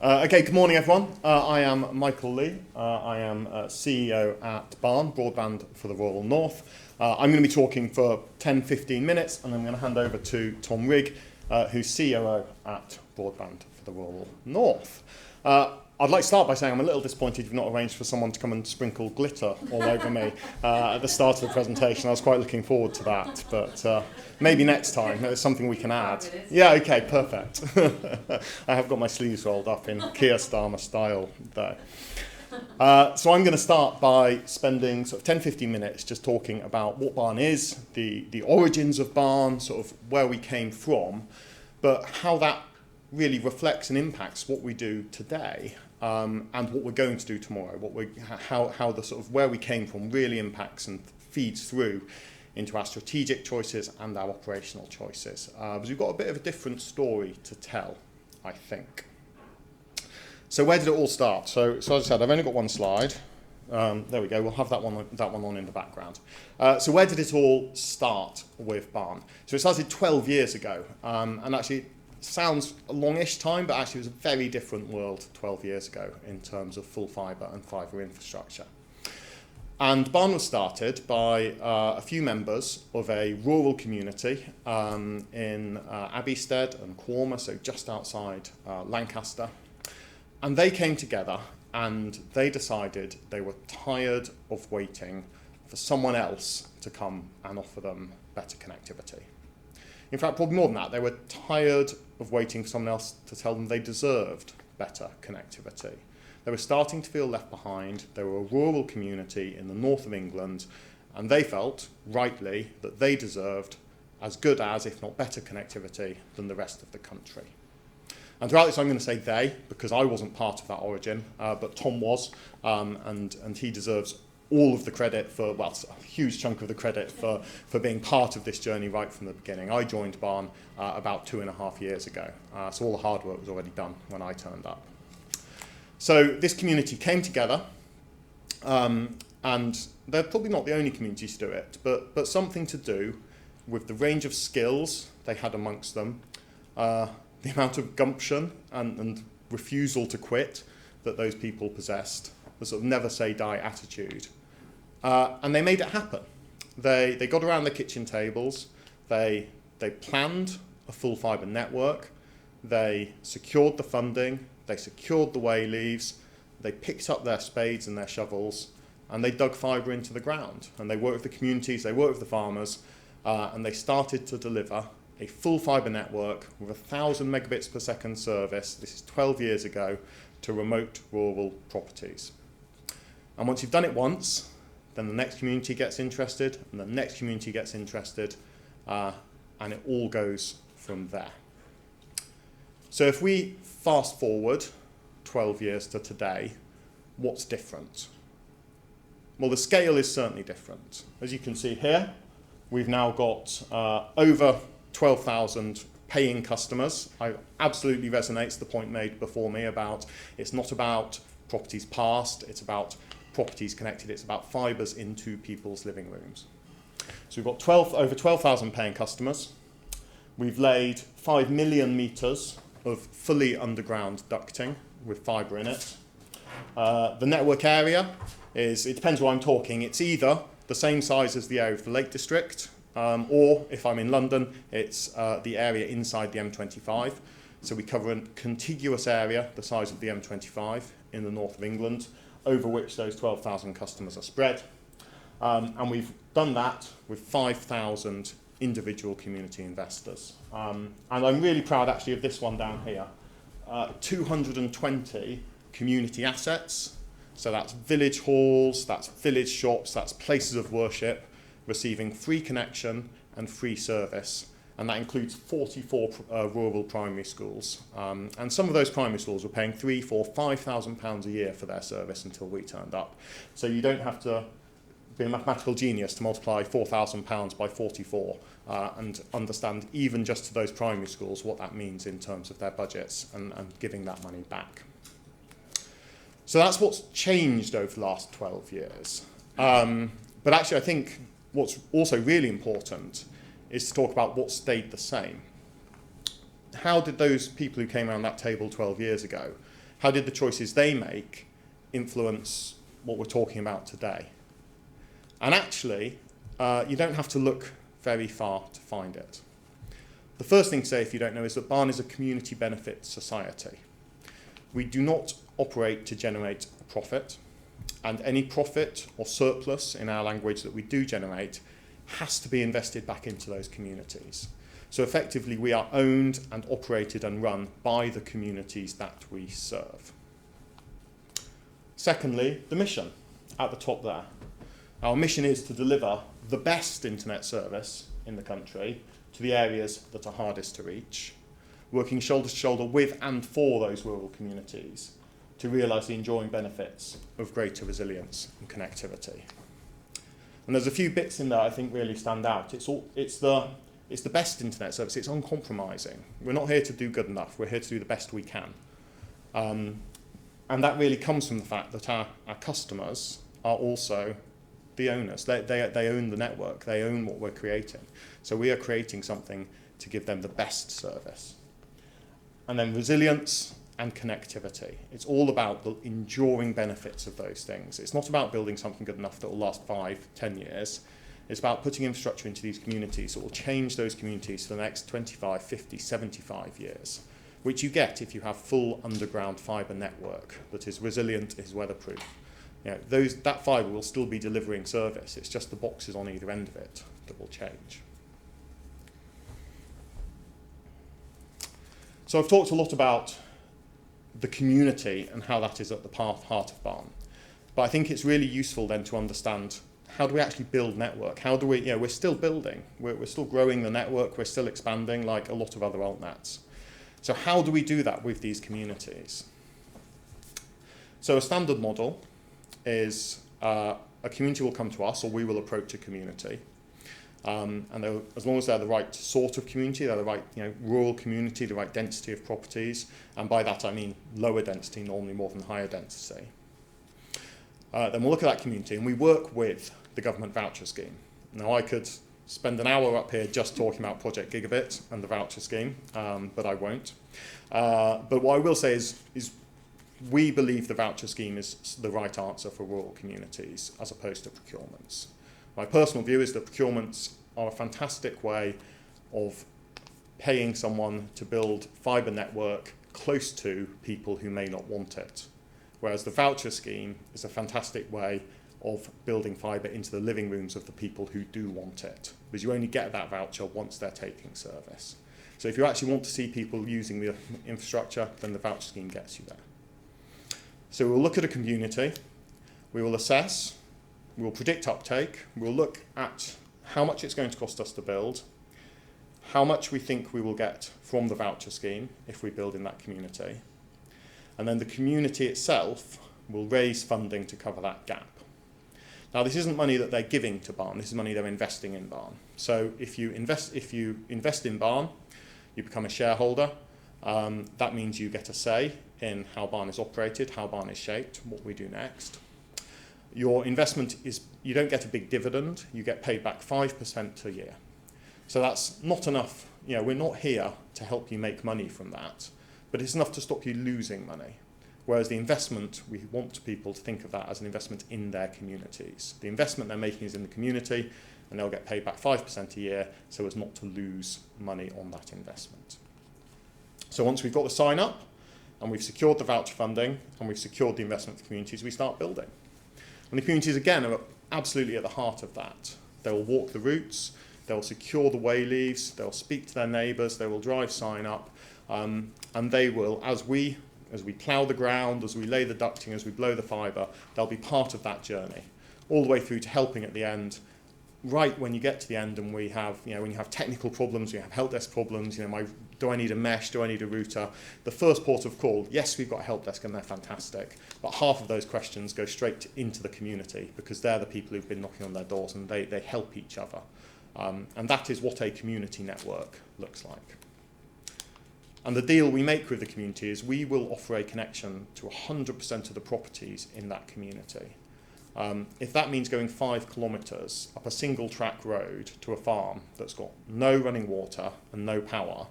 Okay, good morning everyone. I am Michael Lee. I am CEO at B4RN, Broadband for the Rural North. I'm going to be talking for 10-15 minutes and I'm going to hand over to Tom Rigg, who's COO at Broadband for the Rural North. I'd like to start by saying I'm a little disappointed you've not arranged for someone to come and sprinkle glitter all over me at the start of the presentation. I was quite looking forward to that, but maybe next time. It's something we can add. Yeah, okay, perfect. I have got my sleeves rolled up in Keir Starmer style though. So I'm going to start by spending sort of 10-15 minutes just talking about what B4RN is, the origins of B4RN, sort of where we came from, but how that really reflects and impacts what we do today. And what we're going to do tomorrow, how the sort of where we came from really impacts and feeds through into our strategic choices and our operational choices. Because we've got a bit of a different story to tell, I think. So where did it all start? So as I said, I've only got one slide. There we go. We'll have that one on in the background. So where did it all start with B4RN? So it started 12 years ago, and actually. Sounds a longish time, but actually it was a very different world 12 years ago in terms of full fibre and fibre infrastructure. And B4RN was started by a few members of a rural community in Abbeystead and Quarmer, so just outside Lancaster. And they came together and they decided they were tired of waiting for someone else to come and offer them better connectivity. In fact, probably more than that, they were tired of waiting for someone else to tell them they deserved better connectivity. They were starting to feel left behind. They were a rural community in the north of England, and they felt, rightly, that they deserved as good as, if not better connectivity than the rest of the country. And throughout this, I'm going to say they, because I wasn't part of that origin, but Tom was, and he deserves all of the credit for, well, a huge chunk of the credit for being part of this journey right from the beginning. I joined B4RN about 2.5 years ago, so all the hard work was already done when I turned up. So this community came together, and they're probably not the only communities to do it, but something to do with the range of skills they had amongst them, the amount of gumption and refusal to quit that those people possessed, the sort of never say die attitude. And they made it happen. They got around the kitchen tables, they planned a full fibre network, they secured the funding, they secured the wayleaves, they picked up their spades and their shovels, and they dug fibre into the ground. And they worked with the communities, they worked with the farmers, and they started to deliver a full fibre network with 1,000 megabits per second service, this is 12 years ago, to remote rural properties. And once you've done it once, then the next community gets interested, and the next community gets interested, and it all goes from there. So if we fast forward 12 years to today, what's different? Well, the scale is certainly different. As you can see here, we've now got over 12,000 paying customers. I absolutely resonates the point made before me about it's not about properties passed, it's about properties connected, it's about fibres into people's living rooms. So we've got over 12,000 paying customers. We've laid 5 million metres of fully underground ducting with fibre in it. The network area is, it depends what I'm talking, it's either the same size as the area of the Lake District, or if I'm in London, it's the area inside the M25. So we cover a contiguous area the size of the M25 in the north of England, over which those 12,000 customers are spread. And we've done that with 5,000 individual community investors. And I'm really proud actually of this one down here. 220 community assets. So that's village halls, that's village shops, that's places of worship, receiving free connection and free service. And that includes 44 rural primary schools. And some of those primary schools were paying £3,000, £4,000, £5,000 a year for their service until we turned up. So you don't have to be a mathematical genius to multiply £4,000 by 44 and understand even just to those primary schools what that means in terms of their budgets and giving that money back. So that's what's changed over the last 12 years. But actually I think what's also really important is to talk about what stayed the same. How did those people who came around that table 12 years ago, How did the choices they make influence what we're talking about today? And actually, you don't have to look very far to find it. The first thing to say, if you don't know, is that Barn is a community benefit society. We do not operate to generate a profit, and any profit or surplus in our language that we do generate has to be invested back into those communities. So effectively, we are owned and operated and run by the communities that we serve. Secondly, the mission at the top there. Our mission is to deliver the best internet service in the country to the areas that are hardest to reach, working shoulder to shoulder with and for those rural communities to realise the enduring benefits of greater resilience and connectivity. And there's a few bits in there I think really stand out. It's the best internet service. It's uncompromising. We're not here to do good enough. We're here to do the best we can. And that really comes from the fact that our customers are also the owners. They own the network. They own what we're creating. So we are creating something to give them the best service. And then resilience and connectivity. It's all about the enduring benefits of those things. It's not about building something good enough that will last 5, 10 years. It's about putting infrastructure into these communities that will change those communities for the next 25, 50, 75 years, which you get if you have full underground fibre network that is resilient, is weatherproof. You know, that fibre will still be delivering service. It's just the boxes on either end of it that will change. So I've talked a lot about the community and how that is at the heart of Barn. But I think it's really useful then to understand, how do we actually build network? How do we, we're still building. We're still growing the network. We're still expanding like a lot of other altnets. So how do we do that with these communities? So a standard model is a community will come to us, or we will approach a community. And as long as they're the right sort of community, they're the right rural community, the right density of properties, and by that I mean lower density, normally more than higher density. Then we'll look at that community, and we work with the government voucher scheme. Now I could spend an hour up here just talking about Project Gigabit and the voucher scheme, but I won't. But what I will say is we believe the voucher scheme is the right answer for rural communities as opposed to procurements. My personal view is that procurements are a fantastic way of paying someone to build fibre network close to people who may not want it, whereas the voucher scheme is a fantastic way of building fibre into the living rooms of the people who do want it, because you only get that voucher once they're taking service. So if you actually want to see people using the infrastructure, then the voucher scheme gets you there. So we'll look at a community, we will assess, we will predict uptake, we'll look at how much it's going to cost us to build, how much we think we will get from the voucher scheme if we build in that community, and then the community itself will raise funding to cover that gap. Now this isn't money that they're giving to Barn, this is money they're investing in Barn. So if you invest in Barn, you become a shareholder. That means you get a say in how Barn is operated, how Barn is shaped, what we do next. Your investment is, you don't get a big dividend, you get paid back 5% a year. So that's not enough, we're not here to help you make money from that, but it's enough to stop you losing money. Whereas the investment, we want people to think of that as an investment in their communities. The investment they're making is in the community, and they'll get paid back 5% a year, so as not to lose money on that investment. So once we've got the sign up, and we've secured the voucher funding, and we've secured the investment for communities, we start building. And the communities, again, are absolutely at the heart of that. They will walk the routes, they'll secure the wayleaves, they'll speak to their neighbours, they will drive sign up, and they will, as we plough the ground, as we lay the ducting, as we blow the fibre, they'll be part of that journey, all the way through to helping at the end. Right when you get to the end and we have, when you have technical problems, you have help desk problems, do I need a mesh, do I need a router? The first port of call, yes, we've got a help desk and they're fantastic, but half of those questions go straight into the community because they're the people who've been knocking on their doors and they help each other. And that is what a community network looks like. And the deal we make with the community is we will offer a connection to 100% of the properties in that community. If that means going 5 kilometres up a single track road to a farm that's got no running water and no power,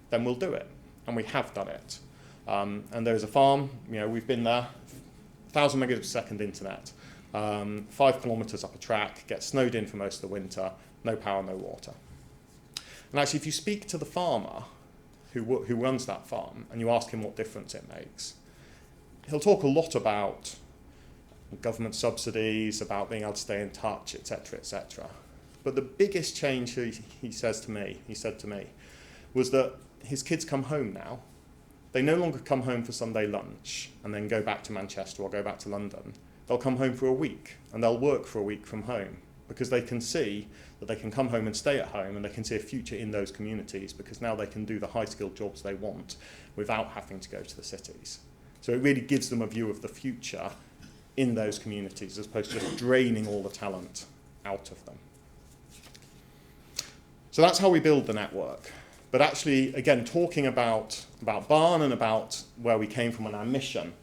then we'll do it. And we have done it. And there is a farm, we've been there, 1,000 megabits per second internet, 5 kilometres up a track, gets snowed in for most of the winter, no power, no water. And actually, if you speak to the farmer who runs that farm and you ask him what difference it makes, he'll talk a lot about government subsidies, about being able to stay in touch, etc., etc. But the biggest change he said to me, was that his kids come home now. They no longer come home for Sunday lunch and then go back to Manchester or go back to London. They'll come home for a week and they'll work for a week from home because they can see that they can come home and stay at home and they can see a future in those communities because now they can do the high-skilled jobs they want without having to go to the cities. So it really gives them a view of the future in those communities as opposed to just draining all the talent out of them. So that's how we build the network. But actually, again, talking about Barn and about where we came from and our mission,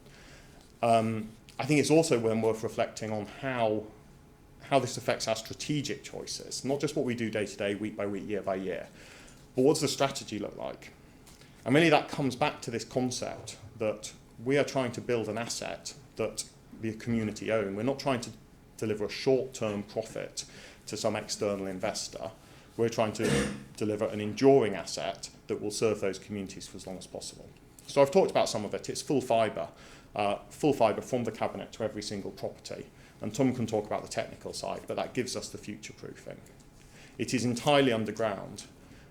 I think it's also then worth reflecting on how this affects our strategic choices, not just what we do day to day, week by week, year by year, but what does the strategy look like? And really that comes back to this concept that we are trying to build an asset that the community own. We're not trying to deliver a short-term profit to some external investor. We're trying to deliver an enduring asset that will serve those communities for as long as possible. So I've talked about some of it. It's full fibre from the cabinet to every single property. And Tom can talk about the technical side, but that gives us the future-proofing. It is entirely underground.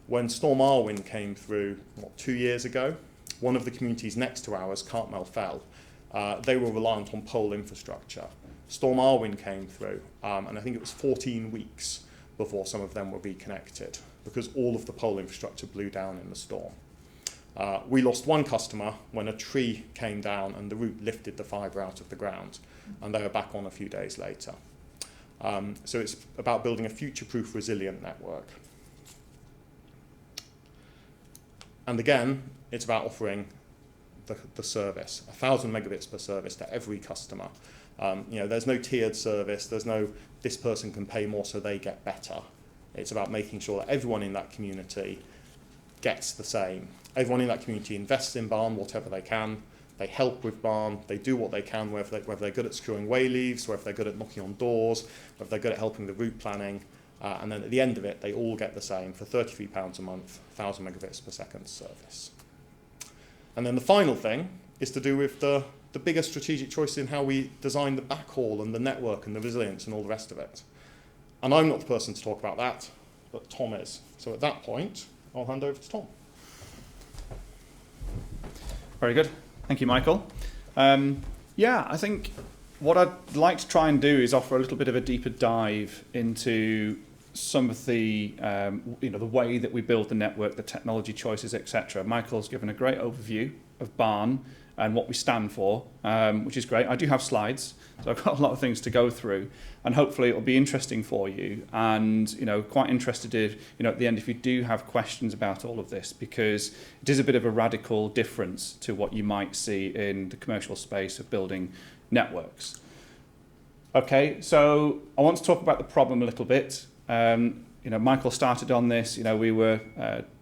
When Storm Arwen came through, 2 years ago, one of the communities next to ours, Cartmel Fell, they were reliant on pole infrastructure. Storm Arwen came through, and I think it was 14 weeks before some of them were reconnected because all of the pole infrastructure blew down in the storm. We lost one customer when a tree came down and the root lifted the fibre out of the ground, and they were back on a few days later. So it's about building a future-proof, resilient network. And again, it's about offering the service, 1,000 megabits per service to every customer. There's no tiered service, there's no this person can pay more so they get better. It's about making sure that everyone in that community gets the same. Everyone in that community invests in Barn whatever they can. They help with Barn. They do what they can, whether they're good at securing way leaves, whether they're good at knocking on doors, whether they're good at helping the route planning. And then at the end of it, they all get the same for £33 a month, 1,000 megabits per second service. And then the final thing is to do with the bigger strategic choice in how we design the backhaul and the network and the resilience and all the rest of it. And I'm not the person to talk about that, but Tom is. So at that point, I'll hand over to Tom. Very good. Thank you, Michael. I think what I'd like to try and do is offer a little bit of a deeper dive into some of the the way that we build the network, the technology choices, etc. Michael's given a great overview of Barn and what we stand for, which is great. I do have slides, so I've got a lot of things to go through, and hopefully it'll be interesting for you. And quite interested if at the end if you do have questions about all of this, because it is a bit of a radical difference to what you might see in the commercial space of building networks. Okay, so I want to talk about the problem a little bit. Michael started on this. We were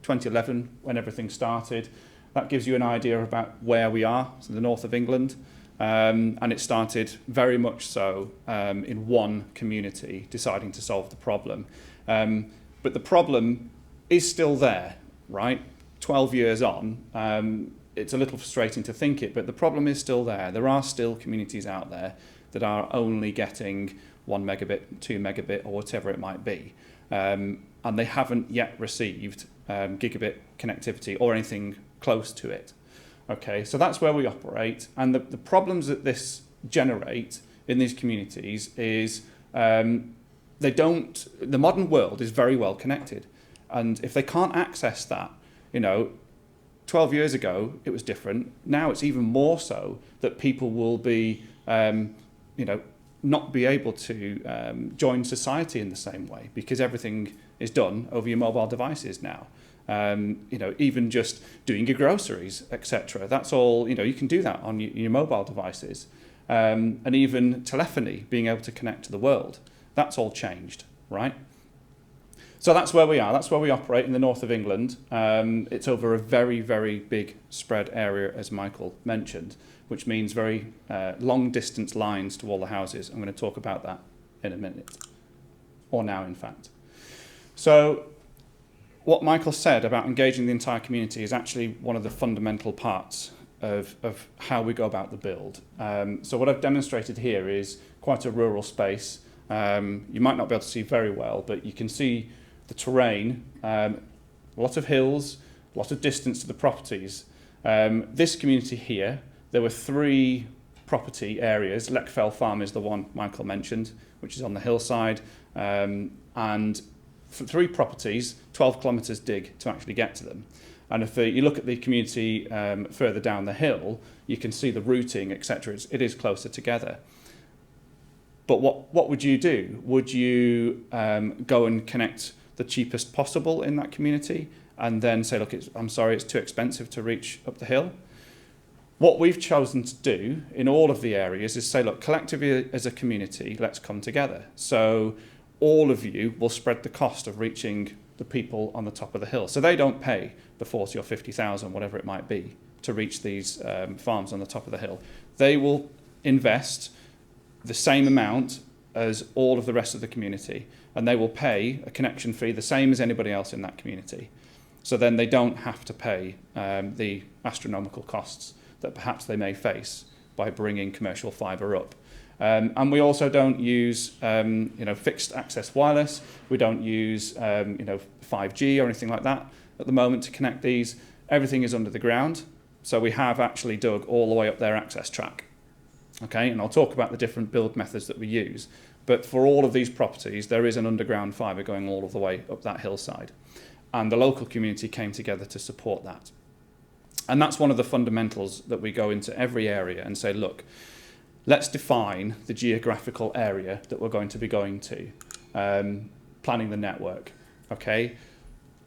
2011 when everything started. That gives you an idea about where we are, so the north of England. And it started very much so in one community deciding to solve the problem. But the problem is still there, right? 12 years on, it's a little frustrating to think it, but the problem is still there. There are still communities out there that are only getting 1 megabit, 2 megabit, or whatever it might be. And they haven't yet received gigabit connectivity or anything close to it. Okay, so that's where we operate. And the problems that this generate in these communities is the modern world is very well connected. And if they can't access that, 12 years ago, it was different. Now it's even more so that people will be, not be able to join society in the same way because everything is done over your mobile devices now. Even just doing your groceries, etc. That's all, you can do that on your mobile devices. And even telephony, being able to connect to the world, that's all changed, right? So that's where we are. That's where we operate in the north of England. It's over a very, very big spread area, as Michael mentioned, which means very long distance lines to all the houses. I'm going to talk about that in a minute, or now in fact. So what Michael said about engaging the entire community is actually one of the fundamental parts of how we go about the build. So what I've demonstrated here is quite a rural space. You might not be able to see very well, but you can see the terrain, a lot of hills, a lot of distance to the properties. This community here, there were 3 property areas. Leckfell Farm is the one Michael mentioned, which is on the hillside, and for 3 properties, 12 kilometres dig to actually get to them. And if you look at the community further down the hill, you can see the routing, etc. It is closer together. But what would you do? Would you go and connect the cheapest possible in that community and then say, look, I'm sorry, it's too expensive to reach up the hill? What we've chosen to do in all of the areas is say, look, collectively as a community, let's come together. So all of you will spread the cost of reaching the people on the top of the hill. So they don't pay the 40 or 50,000, whatever it might be, to reach these farms on the top of the hill. They will invest the same amount as all of the rest of the community, and they will pay a connection fee the same as anybody else in that community. So then they don't have to pay the astronomical costs that perhaps they may face by bringing commercial fibre up. And we also don't use fixed access wireless. We don't use 5G or anything like that at the moment to connect these. Everything is under the ground. So we have actually dug all the way up their access track. Okay, and I'll talk about the different build methods that we use. But for all of these properties, there is an underground fibre going all of the way up that hillside. And the local community came together to support that. And that's one of the fundamentals that we go into every area and say, look, let's define the geographical area that we're going to be going to, planning the network. Okay,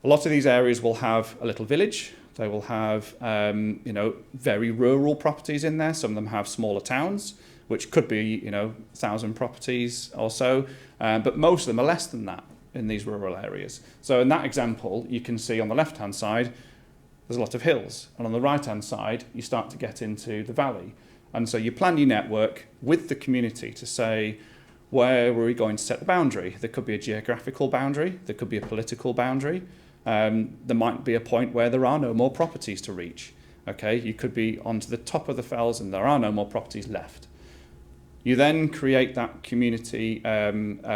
a lot of these areas will have a little village. They will have very rural properties in there. Some of them have smaller towns, which could be 1,000 properties or so, but most of them are less than that in these rural areas. So in that example, you can see on the left-hand side, there's a lot of hills, and on the right-hand side, you start to get into the valley. And so you plan your network with the community to say, where are we going to set the boundary? There could be a geographical boundary, there could be a political boundary. There might be a point where there are no more properties to reach. Okay, you could be onto the top of the fells and there are no more properties left. You then create that community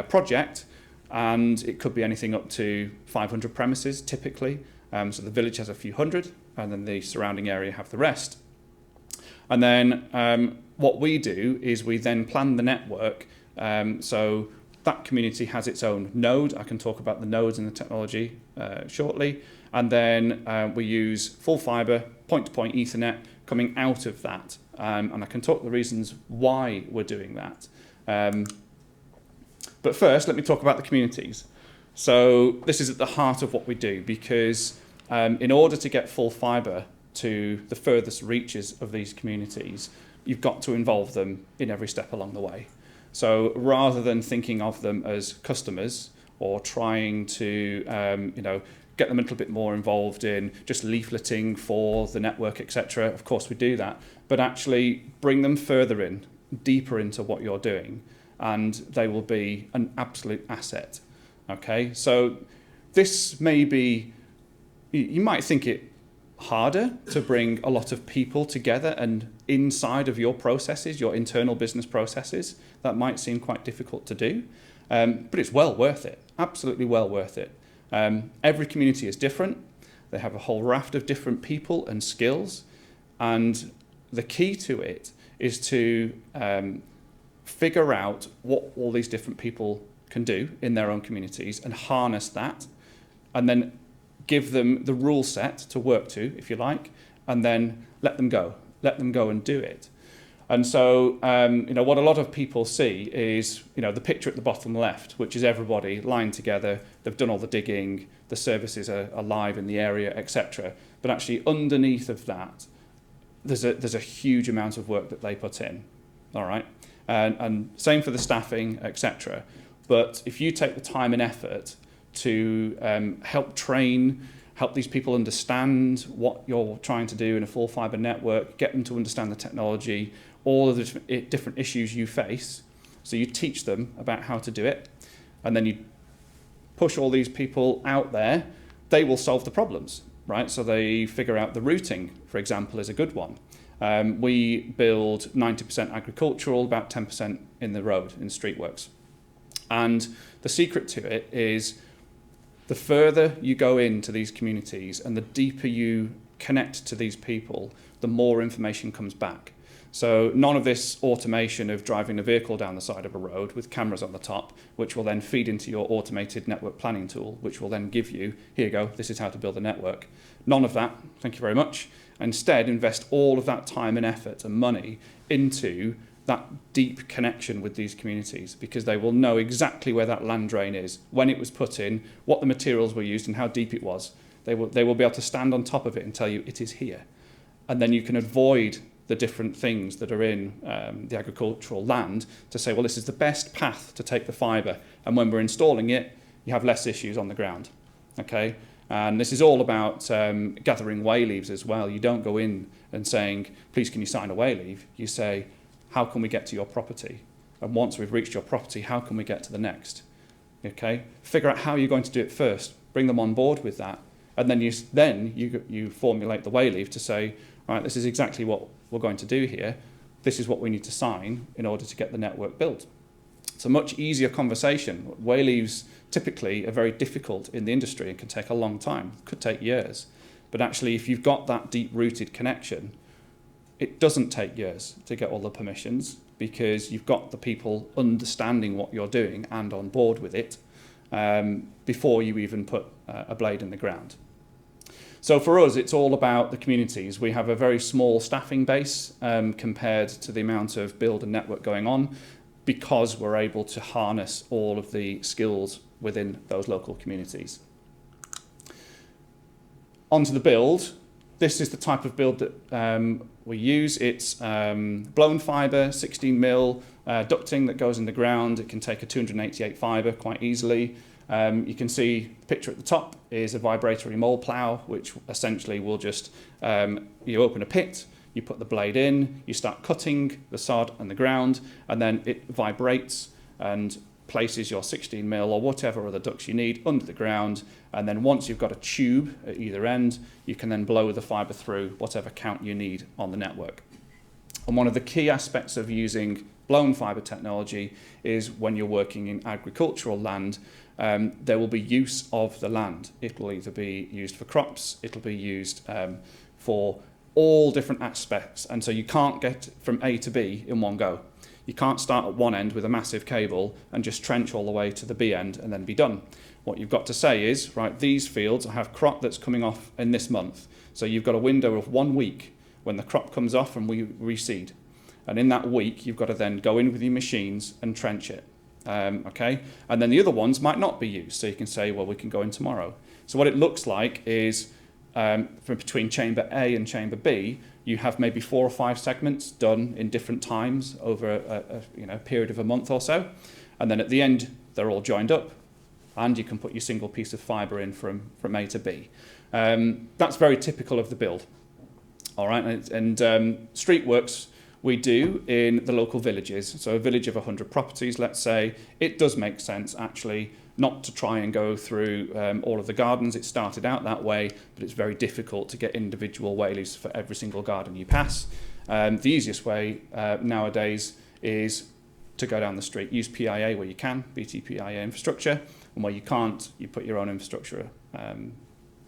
project, and it could be anything up to 500 premises typically. So the village has a few hundred, and then the surrounding area have the rest. And then what we do is we then plan the network. So that community has its own node. I can talk about the nodes and the technology shortly. And then we use full fibre, point-to-point Ethernet coming out of that. And I can talk the reasons why we're doing that. But first, let me talk about the communities. So this is at the heart of what we do, because in order to get full fibre to the furthest reaches of these communities, you've got to involve them in every step along the way. So rather than thinking of them as customers or trying to get them a little bit more involved in just leafleting for the network, etc., of course we do that, but actually bring them further in, deeper into what you're doing, and they will be an absolute asset. Okay, so this may be, you might think it harder to bring a lot of people together and inside of your processes, your internal business processes. That might seem quite difficult to do, but it's well worth it, absolutely well worth it. Every community is different. They have a whole raft of different people and skills, and the key to it is to figure out what all these different people can do in their own communities and harness that, and then give them the rule set to work to, if you like, and then let them go and do it. And so, what a lot of people see is, the picture at the bottom left, which is everybody lined together. They've done all the digging, the services are alive in the area, etc. But actually, underneath of that, there's a huge amount of work that they put in. All right, and same for the staffing, etc. But if you take the time and effort to help train, help these people understand what you're trying to do in a full fibre network, get them to understand the technology, all of the different issues you face. So you teach them about how to do it, and then you push all these people out there. They will solve the problems, right? So they figure out the routing, for example, is a good one. We build 90% agricultural, about 10% in the road, in streetworks. And the secret to it is the further you go into these communities and the deeper you connect to these people, the more information comes back. So none of this automation of driving a vehicle down the side of a road with cameras on the top, which will then feed into your automated network planning tool, which will then give you, here you go, this is how to build a network. None of that, thank you very much. Instead, invest all of that time and effort and money into that deep connection with these communities, because they will know exactly where that land drain is, when it was put in, what the materials were used and how deep it was. They will be able to stand on top of it and tell you it is here. And then you can avoid the different things that are in the agricultural land to say, well, this is the best path to take the fibre. And when we're installing it, you have less issues on the ground. Okay? And this is all about gathering way leaves as well. You don't go in and saying, please, can you sign a way leave? You say, how can we get to your property? And once we've reached your property, how can we get to the next? Okay? Figure out how you're going to do it first. Bring them on board with that. And then you formulate the way leave to say, right, this is exactly what we're going to do here. This is what we need to sign in order to get the network built. It's a much easier conversation. Way leaves typically are very difficult in the industry and can take a long time. It could take years. But actually, if you've got that deep-rooted connection, it doesn't take years to get all the permissions, because you've got the people understanding what you're doing and on board with it before you even put a blade in the ground. So for us, it's all about the communities. We have a very small staffing base compared to the amount of build and network going on, because we're able to harness all of the skills within those local communities. Onto the build. This is the type of build that we use. It's blown fibre, 16 mil ducting that goes in the ground. It can take a 288 fibre quite easily. You can see the picture at the top is a vibratory mole plough, which essentially will just, you open a pit, you put the blade in, you start cutting the sod and the ground, and then it vibrates and places your 16 mil or whatever other ducts you need under the ground. And then once you've got a tube at either end, you can then blow the fibre through whatever count you need on the network. And one of the key aspects of using blown fibre technology is when you're working in agricultural land, there will be use of the land. It will either be used for crops, it'll be used for all different aspects. And so you can't get from A to B in one go. You can't start at one end with a massive cable and just trench all the way to the B end and then be done. What you've got to say is, right, these fields have crop that's coming off in this month. So you've got a window of 1 week when the crop comes off and we reseed. And in that week, you've got to then go in with your machines and trench it. Okay? And then the other ones might not be used. So you can say, well, we can go in tomorrow. So what it looks like is from between chamber A and chamber B, you have maybe 4 or 5 segments done in different times over a period of a month or so. And then at the end, they're all joined up. And you can put your single piece of fibre in from A to B. That's very typical of the build. All right, and streetworks we do in the local villages. So a village of 100 properties, let's say, it does make sense actually not to try and go through all of the gardens. It started out that way, but it's very difficult to get individual wayleaves for every single garden you pass. The easiest way nowadays is to go down the street. Use PIA where you can, BT PIA infrastructure, and where you can't, you put your own infrastructure.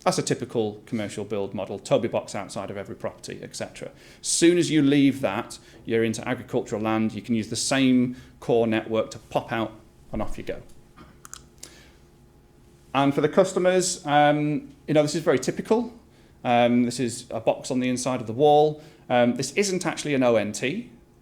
That's a typical commercial build model, Toby box outside of every property, etc. As soon as you leave that, you're into agricultural land, you can use the same core network to pop out and off you go. And for the customers, this is very typical. This is a box on the inside of the wall. This isn't actually an ONT,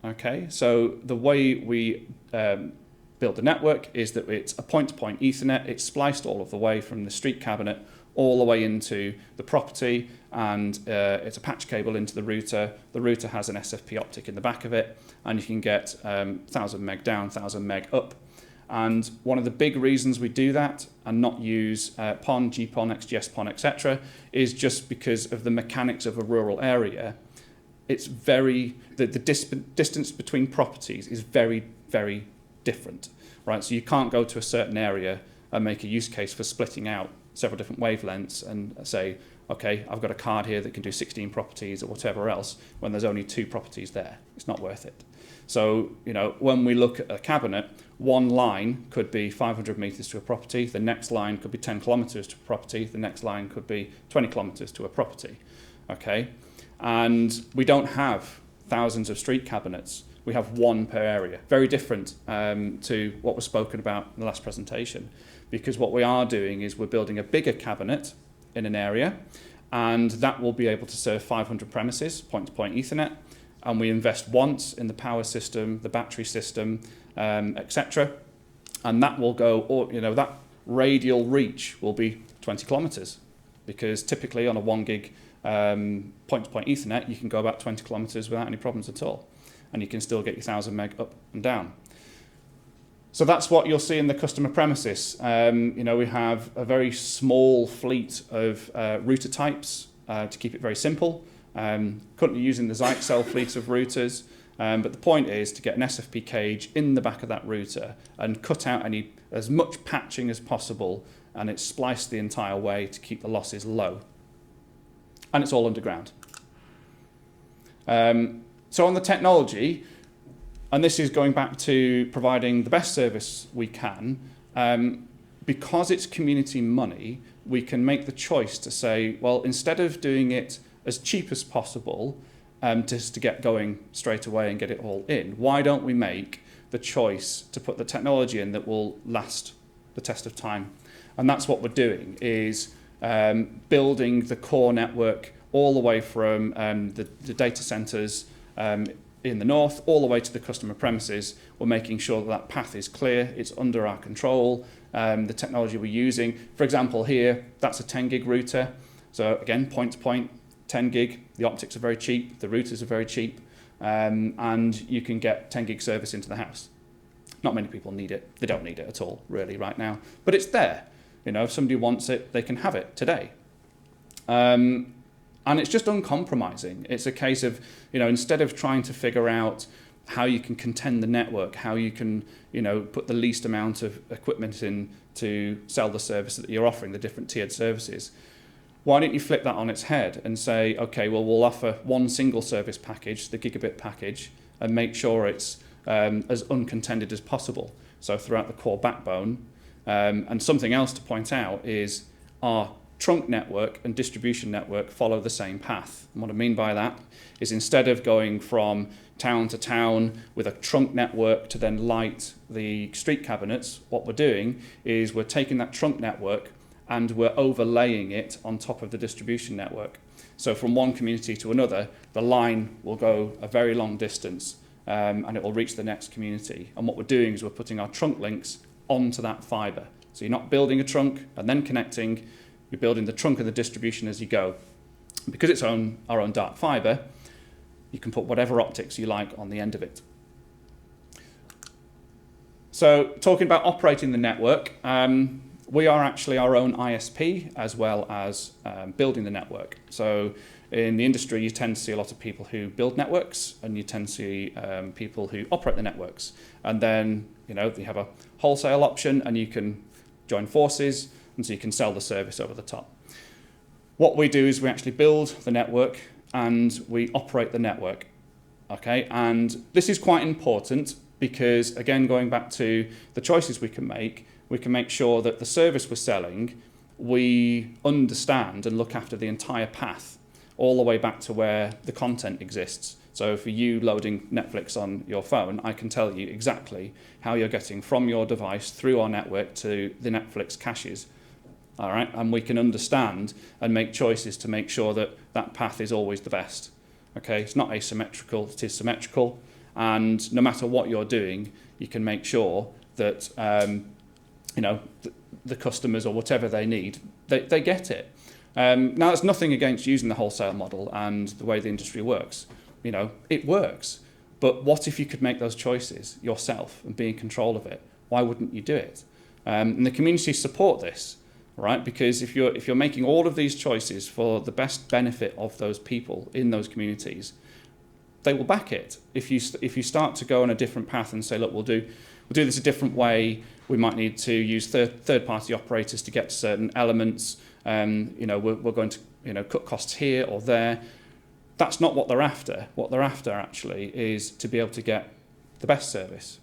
okay? So the way we build the network is that it's a point-to-point Ethernet. It's spliced all of the way from the street cabinet all the way into the property, and it's a patch cable into the router. The router has an SFP optic in the back of it, and you can get 1000 meg down, 1000 meg up. And one of the big reasons we do that and not use PON, GPON, XGS-PON, etc., is just because of the mechanics of a rural area. It's the distance between properties is very, very different, right? So you can't go to a certain area and make a use case for splitting out several different wavelengths and say, okay, I've got a card here that can do 16 properties or whatever else, when there's only 2 properties there. It's not worth it. So, when we look at a cabinet, one line could be 500 meters to a property, the next line could be 10 kilometers to a property, the next line could be 20 kilometers to a property, okay? And we don't have thousands of street cabinets. We have one per area. Very different to what was spoken about in the last presentation, because what we are doing is we're building a bigger cabinet in an area, and that will be able to serve 500 premises, point-to-point Ethernet, and we invest once in the power system, the battery system, etc., and that will go, that radial reach will be 20 kilometers, because typically on a 1 gig point-to-point Ethernet, you can go about 20 kilometers without any problems at all, and you can still get your 1000 meg up and down. So that's what you'll see in the customer premises. We have a very small fleet of router types to keep it very simple. Currently using the Zyxel fleet of routers, but the point is to get an SFP cage in the back of that router and cut out as much patching as possible, and it's spliced the entire way to keep the losses low. And it's all underground. So on the technology, and this is going back to providing the best service we can, because it's community money, we can make the choice to say, well, instead of doing it as cheap as possible, just to get going straight away and get it all in, why don't we make the choice to put the technology in that will last the test of time? And that's what we're doing, is building the core network all the way from the data centers in the north, all the way to the customer premises. We're making sure that path is clear, it's under our control, the technology we're using. For example, here, that's a 10 gig router. So again, point to point, 10 gig, the optics are very cheap, the routers are very cheap, and you can get 10 gig service into the house. Not many people need it. They don't need it at all, really, right now. But it's there. If somebody wants it, they can have it today. And it's just uncompromising. It's a case of, instead of trying to figure out how you can contend the network, how you can, put the least amount of equipment in to sell the service that you're offering, the different tiered services, why don't you flip that on its head and say, okay, well, we'll offer one single service package, the gigabit package, and make sure it's as uncontended as possible. So throughout the core backbone. And something else to point out is our trunk network and distribution network follow the same path. And what I mean by that is, instead of going from town to town with a trunk network to then light the street cabinets, what we're doing is we're taking that trunk network and we're overlaying it on top of the distribution network. So from one community to another, the line will go a very long distance and it will reach the next community. And what we're doing is we're putting our trunk links onto that fibre. So you're not building a trunk and then connecting, you're building the trunk and the distribution as you go. Because it's our own dark fibre, you can put whatever optics you like on the end of it. So talking about operating the network, we are actually our own ISP as well as building the network. So in the industry, you tend to see a lot of people who build networks, and you tend to see people who operate the networks. And then, you have a wholesale option, and you can join forces, and so you can sell the service over the top. What we do is we actually build the network and we operate the network. Okay, and this is quite important because, again, going back to the choices we can make sure that the service we're selling, we understand and look after the entire path all the way back to where the content exists. So for you loading Netflix on your phone, I can tell you exactly how you're getting from your device through our network to the Netflix caches. All right, and we can understand and make choices to make sure that that path is always the best. Okay, it's not asymmetrical, it is symmetrical, and no matter what you're doing, you can make sure that the customers or whatever they need, they get it. Now, that's nothing against using the wholesale model and the way the industry works. It works. But what if you could make those choices yourself and be in control of it? why wouldn't you do it? And the community support this, right? Because if you're making all of these choices for the best benefit of those people in those communities, they will back it. If you start to go on a different path and say, look, we'll do this a different way, we might need to use third-party operators to get to certain elements, we're going to cut costs here or there. That's not what they're after. What they're after actually is to be able to get the best service.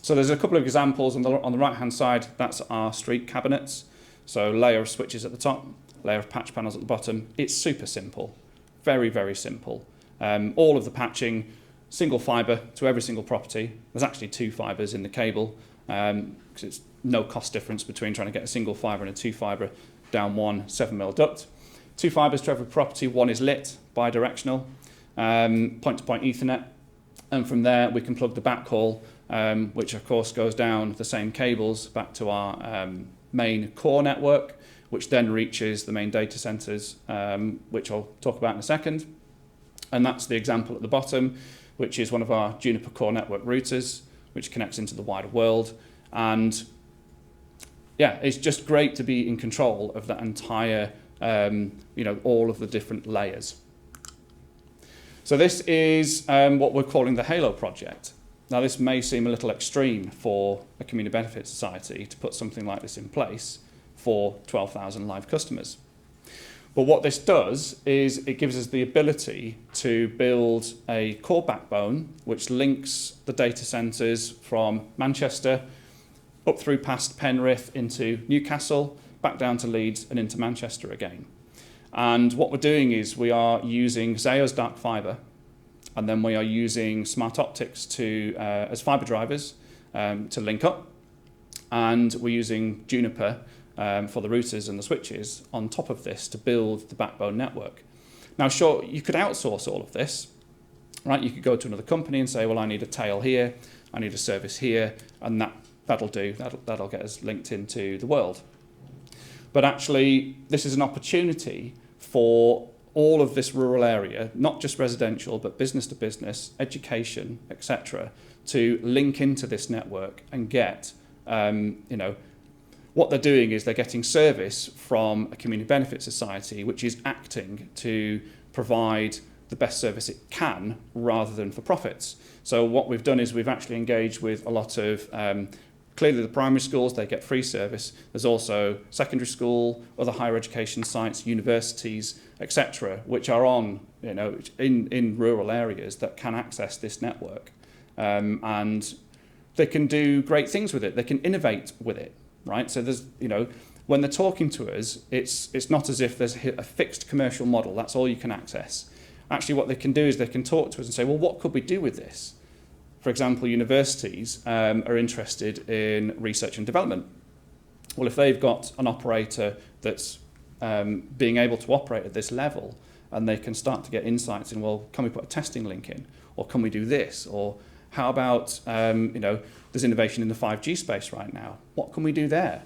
So there's a couple of examples on the right-hand side. That's our street cabinets. So layer of switches at the top, layer of patch panels at the bottom. It's super simple, very, very simple. All of the patching, single fibre to every single property. There's actually 2 fibres in the cable because it's no cost difference between trying to get a single fibre and a 2 fibre down one 7mm duct. 2 fibres to every property, one is lit, bi-directional, point-to-point Ethernet. And from there, we can plug the backhaul, which of course goes down the same cables back to our main core network, which then reaches the main data centres, which I'll talk about in a second. And that's the example at the bottom, which is one of our Juniper core network routers, which connects into the wider world. And yeah, it's just great to be in control of that entire, all of the different layers. So this is what we're calling the Halo project. Now this may seem a little extreme for a community benefit society to put something like this in place for 12,000 live customers. But what this does is it gives us the ability to build a core backbone which links the data centres from Manchester up through past Penrith into Newcastle, back down to Leeds and into Manchester again. And what we're doing is we are using Zayo's dark fibre, and then we are using smart optics as fibre drivers to link up, and we're using Juniper for the routers and the switches on top of this to build the backbone network. Now, sure, you could outsource all of this, right? You could go to another company and say, well, I need a tail here, I need a service here, and that'll do. That'll get us linked into the world. But actually, this is an opportunity for all of this rural area, not just residential, but business to business, education, etc., to link into this network and get, what they're doing is they're getting service from a community benefit society, which is acting to provide the best service it can rather than for profits. So what we've done is we've actually engaged with a lot of clearly the primary schools, they get free service. There's also secondary school, other higher education sites, universities, etc., which are on, in rural areas that can access this network. And they can do great things with it. They can innovate with it, right? So there's, when they're talking to us, it's not as if there's a fixed commercial model. That's all you can access. Actually, what they can do is they can talk to us and say, well, what could we do with this? For example, universities are interested in research and development. Well, if they've got an operator that's being able to operate at this level, and they can start to get insights in, well, can we put a testing link in? Or can we do this? Or how about, there's innovation in the 5G space right now. What can we do there?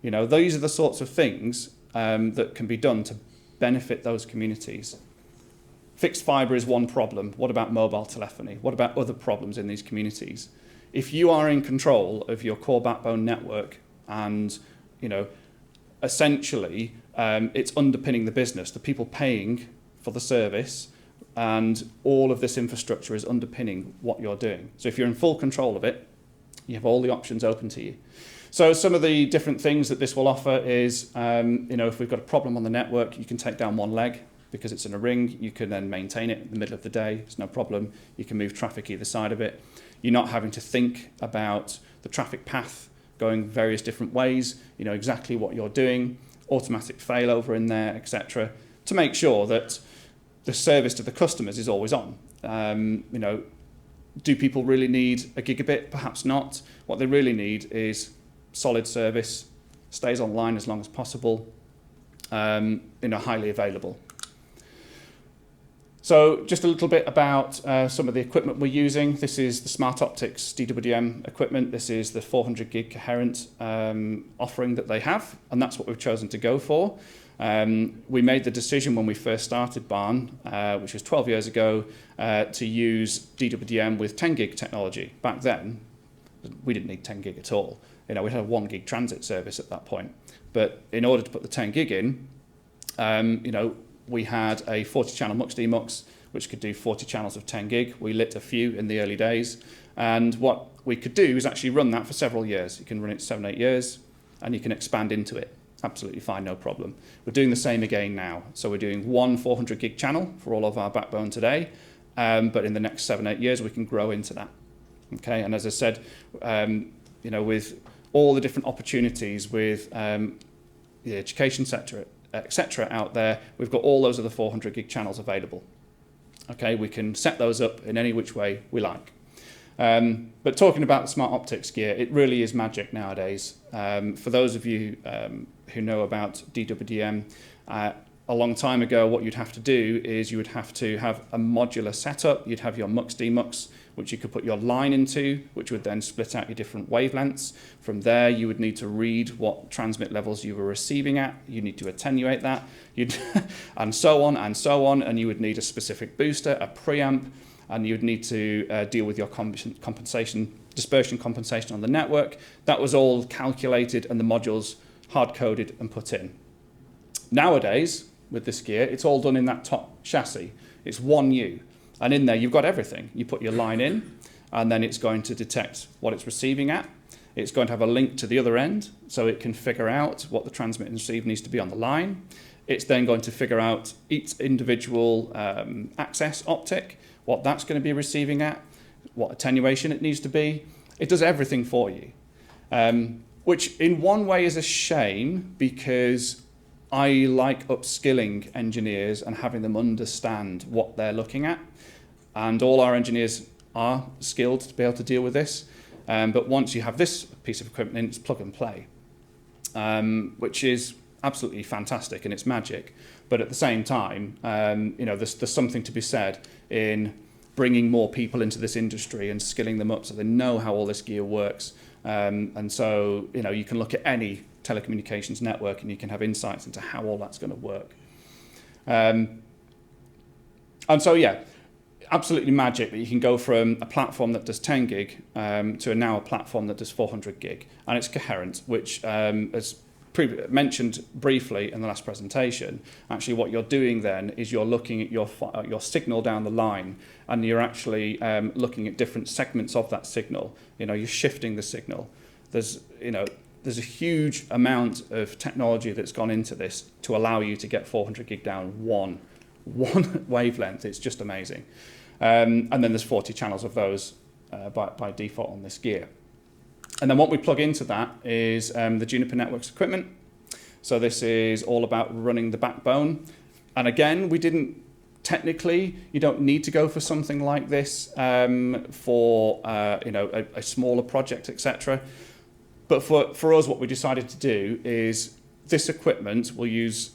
Those are the sorts of things that can be done to benefit those communities. Fixed fibre is one problem. What about mobile telephony? What about other problems in these communities? If you are in control of your core backbone network and, essentially it's underpinning the business, the people paying for the service, and all of this infrastructure is underpinning what you're doing. So if you're in full control of it, you have all the options open to you. So some of the different things that this will offer is, if we've got a problem on the network, you can take down one leg, because it's in a ring. You can then maintain it in the middle of the day. It's no problem. You can move traffic either side of it. You're not having to think about the traffic path going various different ways. You know exactly what you're doing. Automatic failover in there, etc., to make sure that the service to the customers is always on. Do people really need a gigabit? Perhaps not. What they really need is solid service, stays online as long as possible, highly available. So just a little bit about some of the equipment we're using. This is the Smart Optics DWDM equipment. This is the 400 gig coherent offering that they have, and that's what we've chosen to go for. We made the decision when we first started Barn, which was 12 years ago, to use DWDM with 10 gig technology. Back then, we didn't need 10 gig at all. We had a 1 gig transit service at that point. But in order to put the 10 gig in, we had a 40-channel MUX demux, which could do 40 channels of 10 gig. We lit a few in the early days. And what we could do is actually run that for several years. You can run it 7, 8 years, and you can expand into it. Absolutely fine, no problem. We're doing the same again now. So we're doing one 400 gig channel for all of our backbone today. But in the next 7, 8 years, we can grow into that. Okay, and as I said, with all the different opportunities with the education sector, etc. out there, we've got all those other 400 gig channels available. Okay, we can set those up in any which way we like. But talking about the smart optics gear, it really is magic nowadays. For those of you who know about DWDM, a long time ago, what you'd have to do is you would have to have a modular setup. You'd have your MUX demux, which you could put your line into, which would then split out your different wavelengths. From there, you would need to read what transmit levels you were receiving at. You need to attenuate that, and so on and so on. And you would need a specific booster, a preamp, and you would need to deal with your dispersion compensation on the network. That was all calculated and the modules hard-coded and put in. Nowadays, with this gear, it's all done in that top chassis. It's 1U. And in there, you've got everything. You put your line in, and then it's going to detect what it's receiving at. It's going to have a link to the other end, so it can figure out what the transmit and receive needs to be on the line. It's then going to figure out each individual access optic, what that's going to be receiving at, what attenuation it needs to be. It does everything for you, which in one way is a shame, because I like upskilling engineers and having them understand what they're looking at. And all our engineers are skilled to be able to deal with this. But once you have this piece of equipment in, it's plug and play, which is absolutely fantastic and it's magic. But at the same time, there's something to be said in bringing more people into this industry and skilling them up so they know how all this gear works. And so, you can look at any telecommunications network and you can have insights into how all that's going to work. And so, yeah, absolutely magic that you can go from a platform that does 10 gig to now a platform that does 400 gig. And it's coherent, which, as mentioned briefly in the last presentation, actually what you're doing then is you're looking at your signal down the line, and you're actually looking at different segments of that signal. You're shifting the signal. There's a huge amount of technology that's gone into this to allow you to get 400 gig down one wavelength. It's just amazing. And then there's 40 channels of those by default on this gear. And then what we plug into that is the Juniper Networks equipment. So this is all about running the backbone. And again, you don't need to go for something like this for a smaller project, etc. But for us, what we decided to do is this equipment will use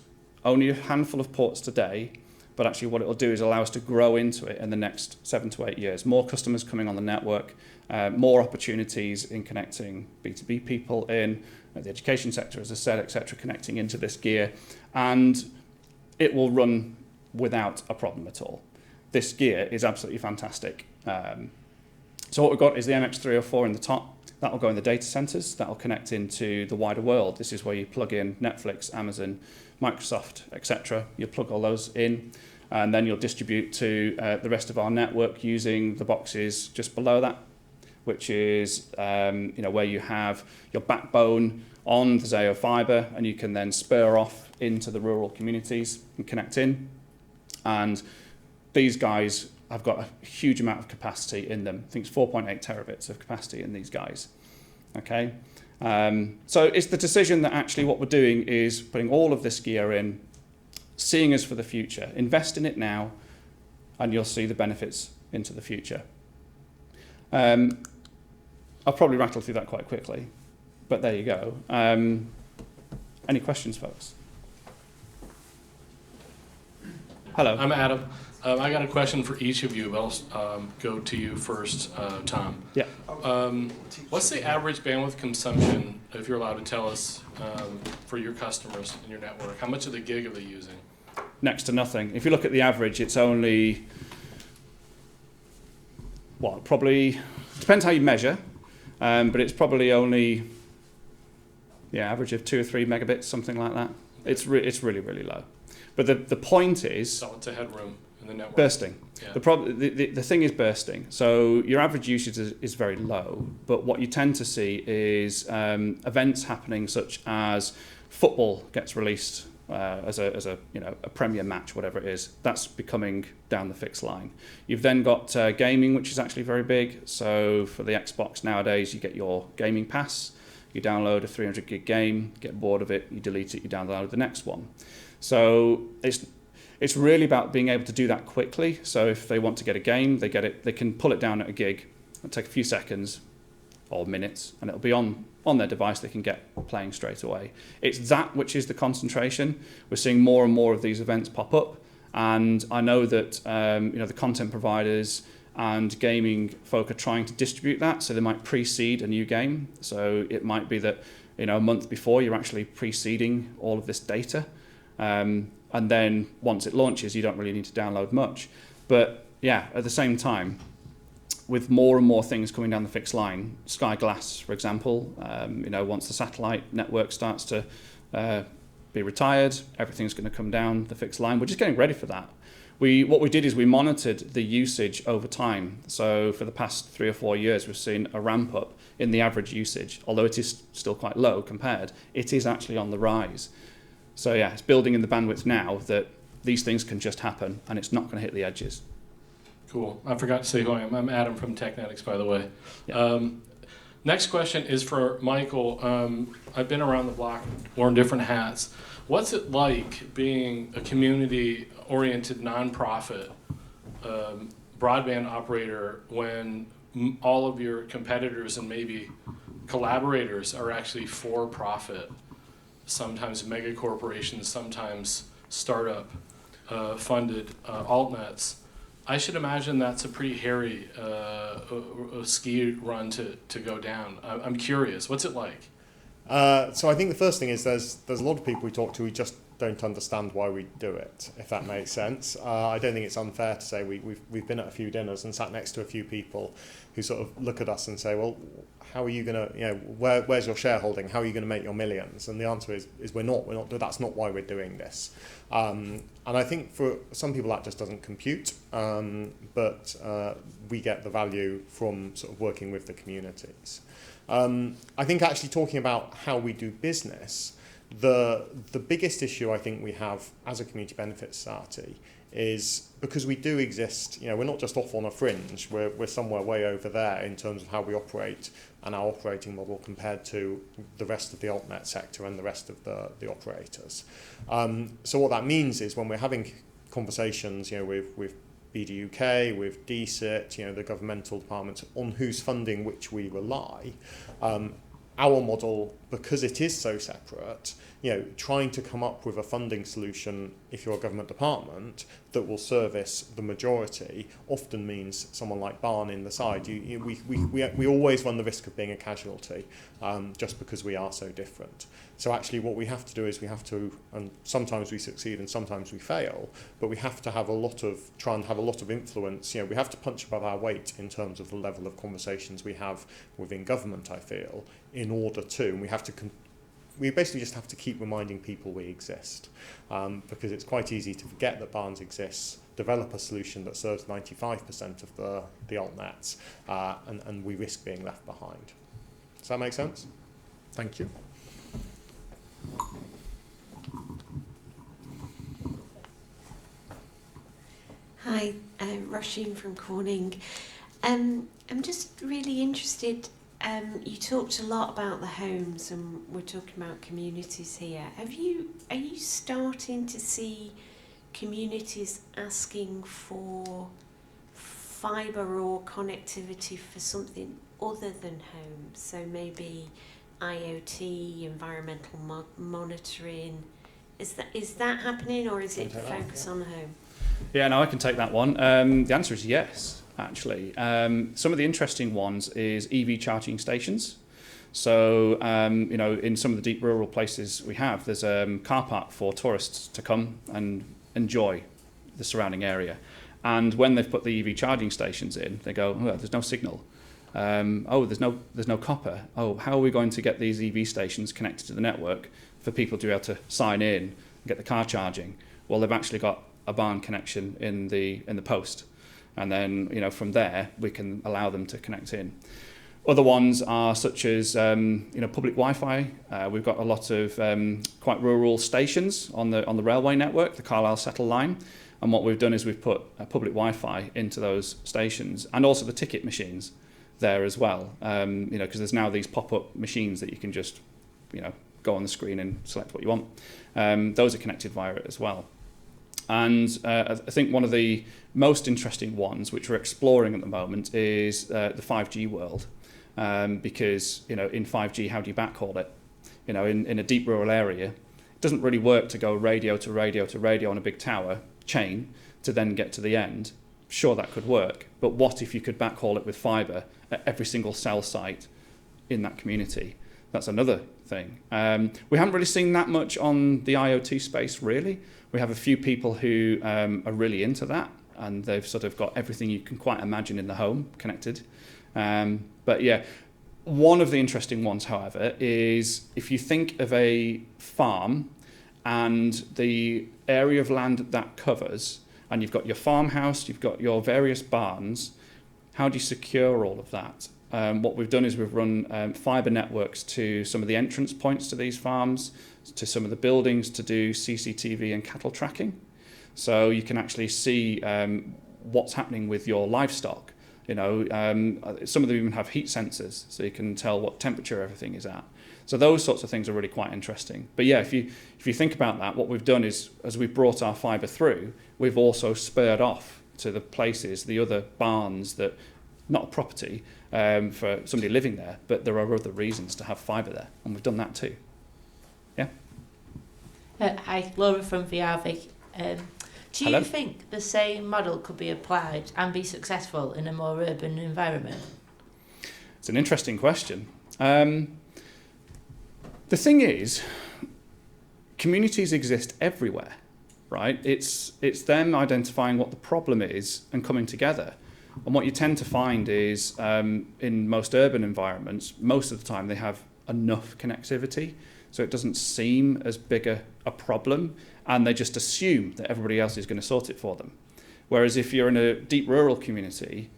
only a handful of ports today, but actually what it will do is allow us to grow into it in the next 7 to 8 years. More customers coming on the network, more opportunities in connecting B2B people in the education sector, as I said, etc., connecting into this gear, and it will run without a problem at all. This gear is absolutely fantastic. So what we've got is the MX304 in the top. That will go in the data centers. That will connect into the wider world. This is where you plug in Netflix, Amazon, Microsoft, etc. You plug all those in, and then you'll distribute to the rest of our network using the boxes just below that, which is where you have your backbone on the Zayo fiber, and you can then spur off into the rural communities and connect in. And these guys have got a huge amount of capacity in them. I think it's 4.8 terabits of capacity in these guys. Okay, so it's the decision that actually what we're doing is putting all of this gear in, seeing us for the future. Invest in it now, and you'll see the benefits into the future. I'll probably rattle through that quite quickly, but there you go. Any questions, folks? Hello. I'm Adam. I got a question for each of you, but I'll go to you first, Tom. Yeah. What's the average bandwidth consumption, if you're allowed to tell us, for your customers in your network? How much of the gig are they using? Next to nothing. If you look at the average, it's only, probably, depends how you measure. but it's probably only average of 2 or 3 megabits, something like that. It's really, really low. But the point is... So it's a headroom in the network. Bursting. Yeah. The thing is bursting. So your average usage is very low, but what you tend to see is events happening such as football gets released as a Premier match, whatever it is. That's becoming down the fixed line. You've then got gaming, which is actually very big. So for the Xbox nowadays, you get your gaming pass. You download a 300 gig game, get bored of it, you delete it, you download the next one. So it's really about being able to do that quickly. So if they want to get a game, they can pull it down at a gig. It'll take a few seconds or minutes, and it'll be on their device. They can get playing straight away. It's that which is the concentration. We're seeing more and more of these events pop up, and I know that the content providers and gaming folk are trying to distribute that, so they might pre-seed a new game. So it might be that a month before you're actually pre-seeding all of this data, and then once it launches, you don't really need to download much. But yeah, at the same time, with more and more things coming down the fixed line, Sky Glass, for example, once the satellite network starts to be retired, everything's going to come down the fixed line. We're just getting ready for that. What we did is we monitored the usage over time. So for the past 3 or 4 years, we've seen a ramp up in the average usage. Although it is still quite low compared, it is actually on the rise. So yeah, it's building in the bandwidth now that these things can just happen, and it's not going to hit the edges. Cool. I forgot to say who I am. I'm Adam from Technetics, by the way. Yeah. Next question is for Michael. I've been around the block, worn different hats. What's it like being a community-oriented nonprofit broadband operator when all of your competitors and maybe collaborators are actually for-profit, sometimes mega corporations, sometimes startup funded altnets? I should imagine that's a pretty hairy ski run to go down. I'm curious, what's it like? So I think the first thing is there's a lot of people we talk to who just don't understand why we do it, if that makes sense. I don't think it's unfair to say we've been at a few dinners and sat next to a few people who sort of look at us and say, well, how are you going to, where's your shareholding? How are you going to make your millions? And the answer is we're not. That's not why we're doing this. And I think for some people that just doesn't compute, but we get the value from sort of working with the communities. I think actually talking about how we do business, the biggest issue I think we have as a community benefit society is because we do exist, we're not just off on a fringe, we're somewhere way over there in terms of how we operate and our operating model compared to the rest of the altnet sector and the rest of the operators. So what that means is when we're having conversations, with BDUK, with DCIT, the governmental departments on who's funding which we rely, our model, because it is so separate, trying to come up with a funding solution if you're a government department that will service the majority often means someone like Barn in the side. We always run the risk of being a casualty just because we are so different. So actually what we have to do is and sometimes we succeed and sometimes we fail, but we have to try and have a lot of influence. We have to punch above our weight in terms of the level of conversations we have within government, I feel, in order to, and we basically just have to keep reminding people we exist, because it's quite easy to forget that Barnes exists, develop a solution that serves 95% of the altnets, and we risk being left behind. Does that make sense? Thank you. Hi, I'm Roisin from Corning. I'm just really interested. You talked a lot about the homes, and we're talking about communities here. Are you starting to see communities asking for fibre or connectivity for something other than homes? So maybe IoT, environmental monitoring. Is that happening, or is it focused on the home? Yeah, no, I can take that one. The answer is yes, actually. Some of the interesting ones is EV charging stations. So, in some of the deep rural places we have, there's a car park for tourists to come and enjoy the surrounding area. And when they've put the EV charging stations in, they go, oh, there's no signal. Oh, there's no copper. Oh, how are we going to get these EV stations connected to the network for people to be able to sign in and get the car charging? Well, they've actually got a barn connection in the post, and then from there we can allow them to connect in. Other ones are such as public Wi-Fi. We've got a lot of quite rural stations on the railway network, the Carlisle Settle line, and what we've done is we've put public Wi-Fi into those stations, and also the ticket machines there as well. Because there's now these pop-up machines that you can just go on the screen and select what you want. Those are connected via it as well. And I think one of the most interesting ones, which we're exploring at the moment, is the 5G world. Because in 5G, how do you backhaul it? In a deep rural area, it doesn't really work to go radio to radio to radio on a big tower chain to then get to the end. Sure, that could work, but what if you could backhaul it with fibre at every single cell site in that community? That's another thing. We haven't really seen that much on the IoT space, really. We have a few people who are really into that, and they've sort of got everything you can quite imagine in the home connected. But yeah, one of the interesting ones, however, is if you think of a farm and the area of land that covers, and you've got your farmhouse, you've got your various barns, how do you secure all of that? What we've done is we've run fibre networks to some of the entrance points to these farms, to some of the buildings to do CCTV and cattle tracking. So you can actually see what's happening with your livestock. Some of them even have heat sensors, so you can tell what temperature everything is at. So those sorts of things are really quite interesting. But yeah, if you think about that, what we've done is, as we've brought our fibre through, we've also spurred off to the places, the other barns that, not a property for somebody living there, but there are other reasons to have fibre there, and we've done that too. Yeah. Hi, Laura from VRV. Do you Hello. think the same model could be applied and be successful in a more urban environment? It's an interesting question. The thing is, communities exist everywhere, right? It's them identifying what the problem is and coming together. And what you tend to find is in most urban environments, most of the time they have enough connectivity, so it doesn't seem as big a problem, and they just assume that everybody else is going to sort it for them. Whereas if you're in a deep rural community,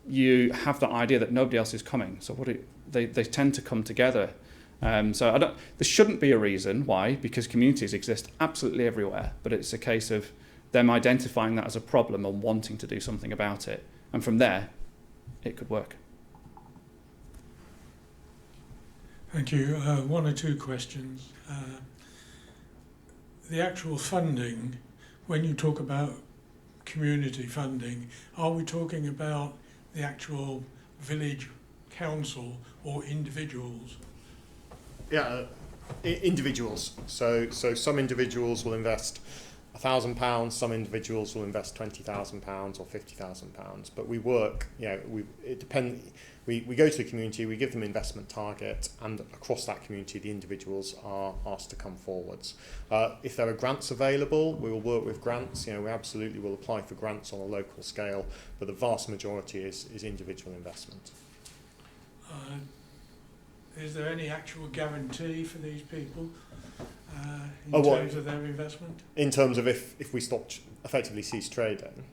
you have that idea that nobody else is coming, so they tend to come together. So there shouldn't be a reason why, because communities exist absolutely everywhere, but it's a case of them identifying that as a problem and wanting to do something about it. And from there, it could work. Thank you. One or two questions. The actual funding, when you talk about community funding, are we talking about the actual village council or individuals? Yeah, individuals. So some individuals will invest £1,000, some individuals will invest £20,000 or £50,000. But we work, it depends. We go to the community, we give them investment target, and across that community, the individuals are asked to come forwards. If there are grants available, we will work with grants. We absolutely will apply for grants on a local scale, but the vast majority is individual investment. Is there any actual guarantee for these people in Oh, what? terms of their investment? In terms of if we effectively cease trading,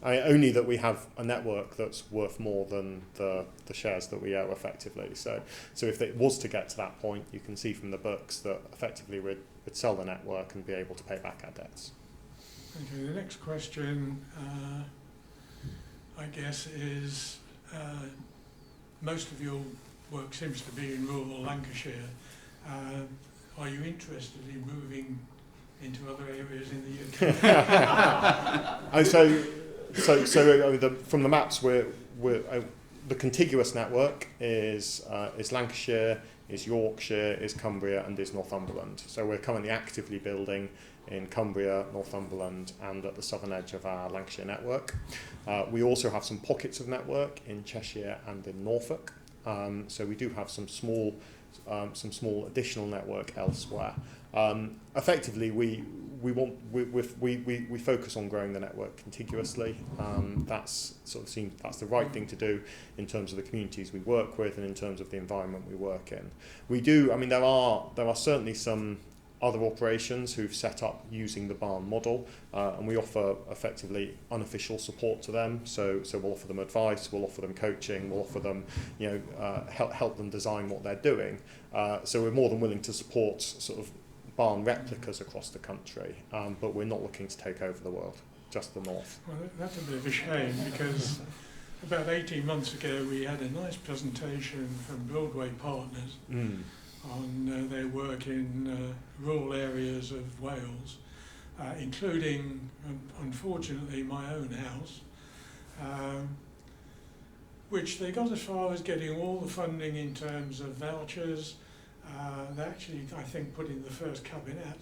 only that we have a network that's worth more than the shares that we owe effectively. So if it was to get to that point, you can see from the books that effectively we'd sell the network and be able to pay back our debts. Okay, the next question, I guess, is most of your work seems to be in rural Lancashire. Are you interested in moving into other areas in the UK? And from the maps, we're the contiguous network is Lancashire, is Yorkshire, is Cumbria, and is Northumberland. So we're currently actively building in Cumbria, Northumberland, and at the southern edge of our Lancashire network. We also have some pockets of network in Cheshire and in Norfolk. So we do have some small additional network elsewhere. Effectively, we focus on growing the network contiguously. That's the right thing to do in terms of the communities we work with and in terms of the environment we work in. We do. I mean, there are certainly some other operations who've set up using the barn model, and we offer effectively unofficial support to them. So we'll offer them advice, we'll offer them coaching, we'll offer them, help them design what they're doing. So we're more than willing to support sort of barn replicas across the country, but we're not looking to take over the world, just the north. Well, that's a bit of a shame, because about 18 months ago we had a nice presentation from Broadway Partners on their work in rural areas of Wales, including, unfortunately, my own house, which they got as far as getting all the funding in terms of vouchers. They actually, I think, put in the first cabinet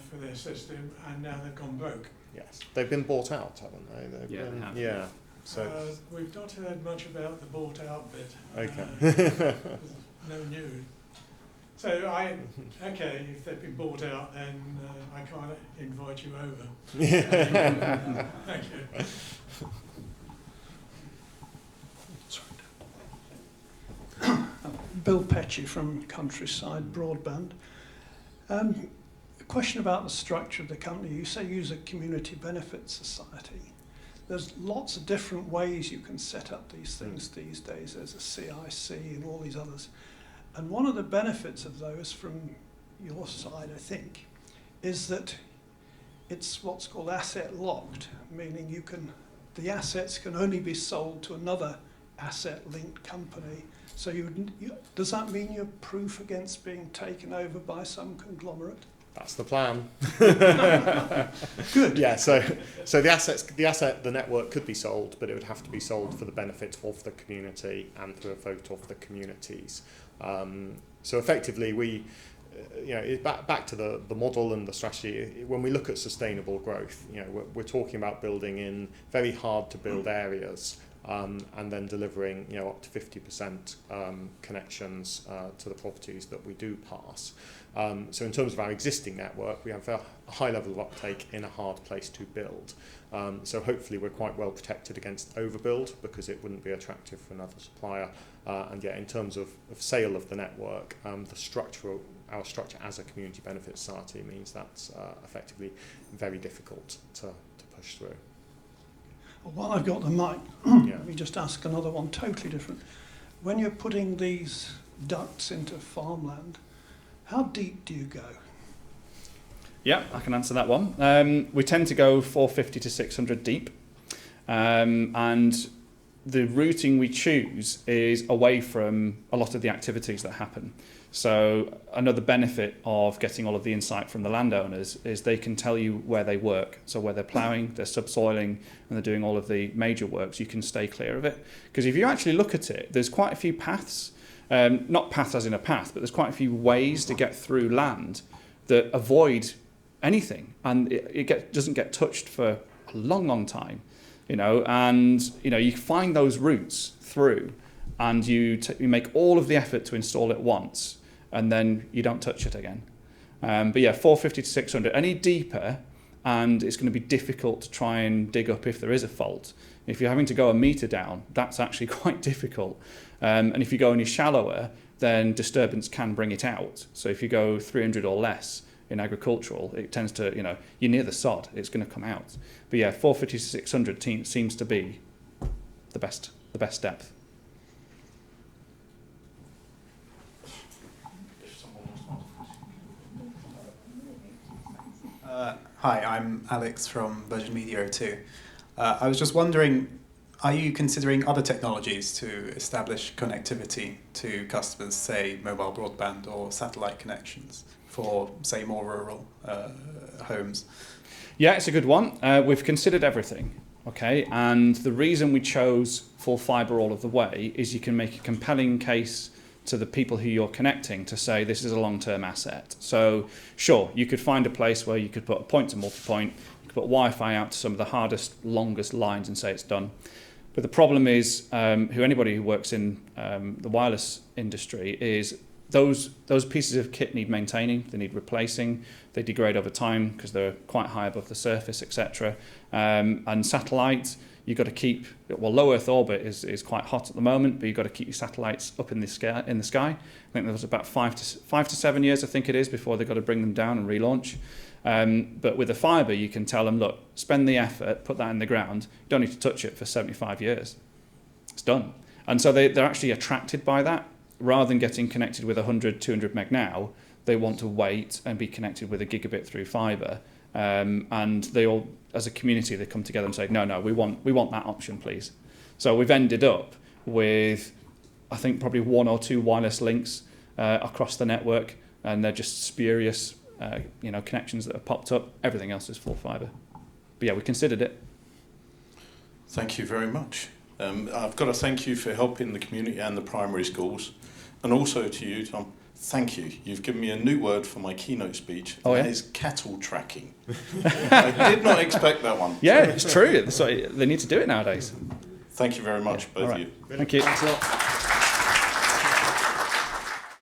for their system, and now they've gone broke. Yes, they've been bought out, haven't they? Yeah, they have. Yeah. So we've not heard much about the bought out bit. okay. No news. So if they've been bought out, then I can't invite you over. Thank you. Bill Petchy from Countryside Broadband. A question about the structure of the company. You say you use a community benefit society. There's lots of different ways you can set up these things these days. There's a CIC and all these others. And one of the benefits of those from your side, I think, is that it's what's called asset locked, meaning the assets can only be sold to another asset linked company. So does that mean you're proof against being taken over by some conglomerate? That's the plan. Good. Yeah. So the network could be sold, but it would have to be sold for the benefit of the community and through a vote of the communities. So effectively, back to the model and the strategy. When we look at sustainable growth, we're talking about building in very hard to build areas. And then delivering up to 50% connections to the properties that we do pass. So in terms of our existing network, we have a high level of uptake in a hard place to build. So hopefully we're quite well protected against overbuild, because it wouldn't be attractive for another supplier. And yet in terms of sale of the network, our structure as a community benefit society means that's effectively very difficult to push through. While I've got the mic, Yeah. let me just ask another one, totally different. When you're putting these ducts into farmland, how deep do you go? Yeah, I can answer that one. We tend to go 450 to 600 deep, and the routing we choose is away from a lot of the activities that happen. So another benefit of getting all of the insight from the landowners is they can tell you where they work. So where they're ploughing, they're subsoiling, and they're doing all of the major works, you can stay clear of it. Because if you actually look at it, there's quite a few paths, not paths as in a path, but there's quite a few ways to get through land that avoid anything. And it doesn't get touched for a long, long time. And you find those routes through, and you make all of the effort to install it once, and then you don't touch it again. But yeah, 450 to 600. Any deeper, and it's going to be difficult to try and dig up if there is a fault. If you're having to go a metre down, that's actually quite difficult. And if you go any shallower, then disturbance can bring it out. So if you go 300 or less in agricultural, it tends to, you're near the sod, it's going to come out. But yeah, 450 to 600 seems to be the best depth. Hi, I'm Alex from Virgin Media O2. I was just wondering, are you considering other technologies to establish connectivity to customers, say mobile broadband or satellite connections for, say, more rural homes? Yeah, it's a good one. We've considered everything, okay? And the reason we chose full fibre all of the way is you can make a compelling case to the people who you're connecting to say this is a long-term asset. So sure, you could find a place where you could put a point to multipoint, you could put Wi-Fi out to some of the hardest, longest lines and say it's done. But the problem is, anybody who works in the wireless industry is those pieces of kit need maintaining, they need replacing, they degrade over time because they're quite high above the surface, etc. And satellites, you've got to keep, well, low Earth orbit is quite hot at the moment, but you've got to keep your satellites up in the sky. I think there was about 5 to 7 years, I think it is, before they've got to bring them down and relaunch. But with the fibre, you can tell them, look, spend the effort, put that in the ground, you don't need to touch it for 75 years. It's done. And so they're actually attracted by that. Rather than getting connected with 100, 200 meg now, they want to wait and be connected with a gigabit through fibre. And they all, as a community, they come together and say, no, we want that option, please. So we've ended up with, I think, probably 1 or 2 wireless links across the network, and they're just spurious, connections that have popped up. Everything else is full fibre. But yeah, we considered it. Thank you very much. I've got to thank you for helping the community and the primary schools, and also to you, Tom. Thank you. You've given me a new word for my keynote speech. Oh, yeah? That is cattle tracking. I did not expect that one. Yeah, it's true. So they need to do it nowadays. Thank you very much, both All right. of you. Thank you. Thanks a lot.